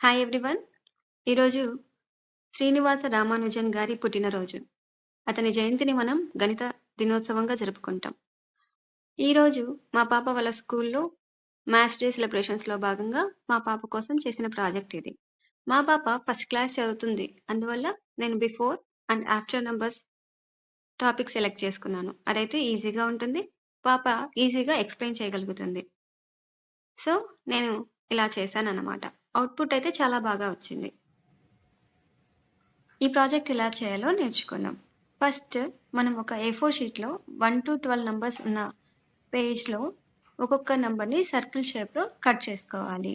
Hi everyone. ఈరోజు శ్రీనివాస రామానుజన్ గారి పుట్టినరోజు. అతని జయంతిని మనం గణిత దినోత్సవంగా జరుపుకుంటాం. ఈరోజు మా పాప వాళ్ళ స్కూల్లో మ్యాథ్స్ డే సెలబ్రేషన్స్‌లో భాగంగా మా పాప కోసం చేసిన ప్రాజెక్ట్ ఇది. మా పాప ఫస్ట్ క్లాస్ చదువుతుంది. అందువల్ల నేను before and after numbers topic select చేసుకున్నాను. అదైతే ఈజీగా ఉంటుంది. పాప ఈజీగా ఎక్స్‌ప్లెయిన్ చేయగలుగుతుంది. సో, నేను ఇలా చేశానన్నమాట. అవుట్‌పుట్ అయితే చాలా బాగా వచ్చింది. ఈ ప్రాజెక్ట్ ఎలా చేయాలో నేర్చుకుందాం. ఫస్ట్ మనం ఒక A4 షీట్‌లో 1-12 నంబర్స్ ఉన్న పేజ్‌లో ఒక్కొక్క నంబర్‌ని సర్కిల్ షేప్‌లో కట్ చేసుకోవాలి.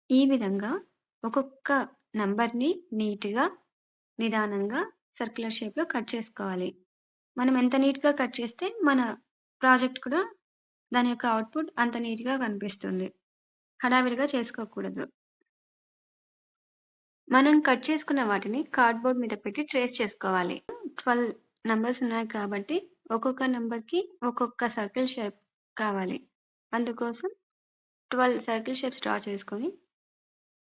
ఈ విధంగా ఒక్కొక్క నంబర్‌ని నీట్‌గా, నిదానంగా సర్క్యులర్ షేప్‌లో కట్ చేసుకోవాలి. మనం ఎంత నీట్‌గా కట్ చేస్తే మన ప్రాజెక్ట్ కూడా దాని యొక్క అవుట్‌పుట్ అంత నీట్‌గా కనిపిస్తుంది. హడావిడిగా చేసుకోకూడదు. మనం కట్ చేసుకున్న వాటిని కార్డ్‌బోర్డ్ మీద పెట్టి ట్రేస్ చేసుకోవాలి. 12 నంబర్స్ ఉన్నాయి కాబట్టి ఒక్కొక్క నంబర్‌కి ఒక్కొక్క సర్కిల్ షేప్ కావాలి. అందుకోసం 12 సర్కిల్ షేప్స్ డ్రా చేసుకొని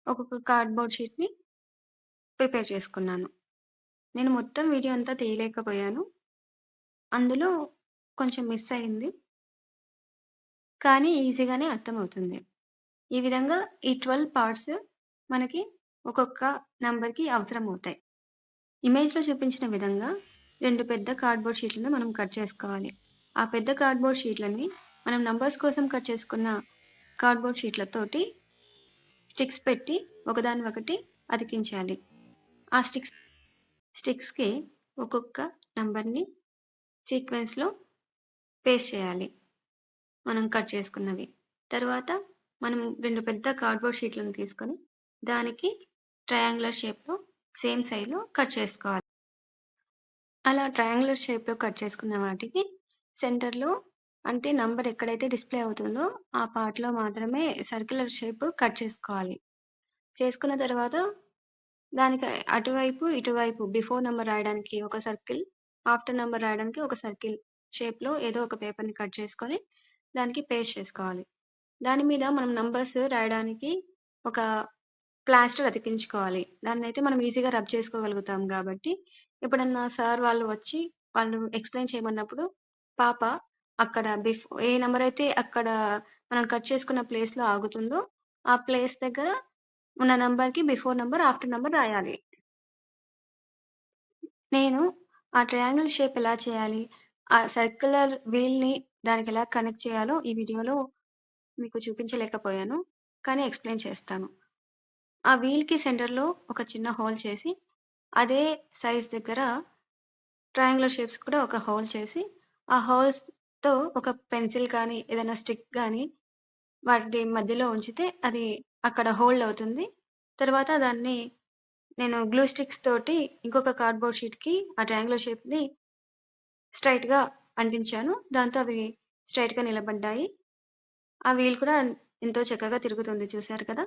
ఒక్కొక్క కార్డ్‌బోర్డ్ షీట్‌ని ప్రిపేర్ చేసుకున్నాను. నేను మొత్తం వీడియో అంతా తీయలేకపోయాను. అందులో కొంచెం మిస్ అయింది. కానీ ఈజీగానే అర్థమవుతుంది. ఈ విధంగా ఈ 12 పార్ట్స్ మనకి ఒక్కొక్క నంబర్‌కి అవసరమవుతాయి. ఇమేజ్‌లో చూపించిన విధంగా 2 పెద్ద కార్డ్‌బోర్డ్ షీట్లను మనం కట్ చేసుకోవాలి. ఆ పెద్ద కార్డ్‌బోర్డ్ షీట్లని మనం నంబర్స్ కోసం కట్ చేసుకున్న కార్డ్‌బోర్డ్ షీట్లతోటి స్టిక్స్ పెట్టి ఒకదాన్ని ఒకటి అతికించాలి. ఆ స్టిక్స్‌కి ఒక్కొక్క నంబర్‌ని సీక్వెన్స్‌లో పేస్ట్ చేయాలి. మనం కట్ చేసుకున్నవి. తర్వాత మనం 2 పెద్ద కార్డ్‌బోర్డ్ షీట్లను తీసుకొని దానికి ట్రయాంగులర్ షేప్‌లో సేమ్ సైజ్‌లో కట్ చేసుకోవాలి. అలా ట్రయాంగులర్ షేప్‌లో కట్ చేసుకున్న వాటికి సెంటర్‌లో అంటే నంబర్ ఎక్కడైతే డిస్‌ప్లే అవుతుందో ఆ పార్ట్‌లో మాత్రమే సర్క్యులర్ షేప్ కట్ చేసుకోవాలి. చేసుకున్న తర్వాత దానికి అటువైపు, ఇటువైపు బిఫోర్ నంబర్ రాయడానికి ఒక సర్కిల్, ఆఫ్టర్ నంబర్ రాయడానికి ఒక సర్కిల్ షేప్‌లో ఏదో ఒక పేపర్‌ని కట్ చేసుకొని దానికి పేస్ట్ చేసుకోవాలి. దాని మీద మనం నంబర్స్ రాయడానికి ఒక ప్లాస్టర్ అతికించుకోవాలి. దాన్నైతే మనం ఈజీగా రబ్ చేసుకోగలుగుతాం గాబట్టి, ఎప్పుడన్నా సార్ వాళ్ళు వచ్చి వాళ్ళు ఎక్స్‌ప్లెయిన్ చేయమన్నప్పుడు పాప అక్కడ ఏ నంబర్ అయితే అక్కడ మనం కట్ చేసుకున్న ప్లేస్‌లో ఆగుతుందో, ఆ ప్లేస్ దగ్గర ఉన్న నంబర్‌కి బిఫోర్ నంబర్, ఆఫ్టర్ నంబర్ రాయాలి. నేను ఆ ట్రయాంగిల్ షేప్ ఎలా చేయాలి, ఆ సర్క్యులర్ వీల్‌ని దానికెలా కనెక్ట్ చేయాలో ఈ వీడియోలో మీకు చూపించలేకపోయాను. కానీ ఎక్స్‌ప్లెయిన్ చేస్తాను. ఆ వీల్‌కి సెంటర్‌లో ఒక చిన్న హోల్ చేసి, అదే సైజ్ దగ్గర ట్రయాంగులర్ షేప్స్ కూడా ఒక హోల్ చేసి, ఆ హోల్స్‌తో ఒక పెన్సిల్ కానీ, ఏదైనా స్టిక్ గానీ వాటి మధ్యలో ఉంచితే అది అక్కడ హోల్డ్ అవుతుంది. తర్వాత దాన్ని నేను గ్లూ స్టిక్స్ తోటి ఇంకొక కార్డ్‌బోర్డ్ షీట్‌కి ఆ ట్రయాంగులర్ షేప్‌ని స్ట్రెయిట్‌గా అంటించాను. దాంతో అవి స్ట్రెయిట్‌గా నిలబడ్డాయి. ఆ వీల్ కూడా ఎంతో చక్కగా తిరుగుతుంది చూశారు కదా!